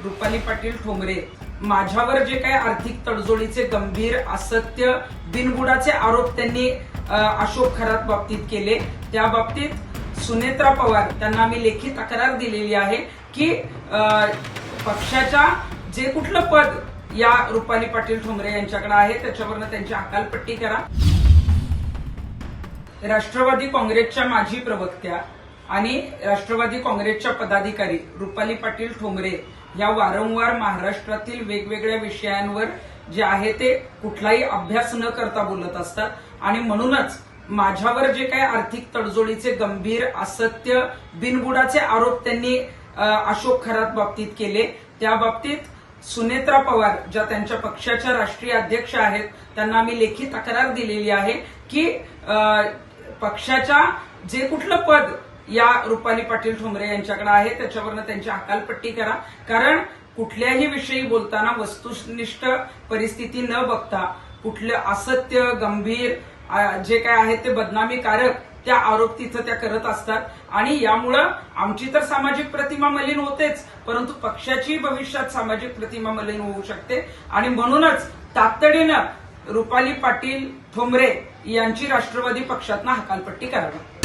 रुपाली पाटील ठोंबरे माझ्यावर जे काही आर्थिक तडजोडीचे गंभीर असत्य बिनबुडाचे आरोप त्यांनी अशोक खरात बाबतीत केले, त्या बाबतीत सुनेत्रा पवार त्यांना आम्ही लेखी तक्रार दिलेली आहे की पक्षाच्या जे कुठलं पद या रुपाली पाटील ठोंबरे यांच्याकडे आहे त्याच्यावरनं त्यांची हकालपट्टी करा। राष्ट्रवादी काँग्रेसच्या माजी प्रवक्त्या आणि राष्ट्रवादी काँग्रेसच्या पदाधिकारी रुपाली पाटील ठोंबरे या वारंवार महाराष्ट्रातील वेगवेगळ्या विषयांवर जे आहे ते कुठलाही अभ्यास न करता बोलत असतात आणि म्हणूनच माझ्यावर जे काही आर्थिक तडजोडीचे गंभीर असत्य बिनबुडाचे आरोप त्यांनी अशोक खरात बाबतीत केले, त्या बाबतीत सुनेत्रा पवार ज्या त्यांच्या पक्षाच्या राष्ट्रीय अध्यक्ष आहेत त्यांना आम्ही लेखी तक्रार दिलेली आहे की पक्षाच्या जे कुठलं पद या रुपाली पाटील ठोंबरे यांच्याकडे आहे त्याच्यावरनं त्यांची हकालपट्टी करा। कारण कुठल्याही विषयी बोलताना वस्तुनिष्ठ परिस्थिती न बघता कुठलं असत्य गंभीर जे काय आहे ते बदनामीकारक त्या आरोप तिथं त्या करत असतात आणि यामुळं आमची तर सामाजिक प्रतिमा मलिन होतेच, परंतु पक्षाची भविष्यात सामाजिक प्रतिमा मलिन होऊ शकते आणि म्हणूनच तातडीनं रुपाली पाटील ठोंबरे यांची राष्ट्रवादी पक्षातनं हकालपट्टी करावी।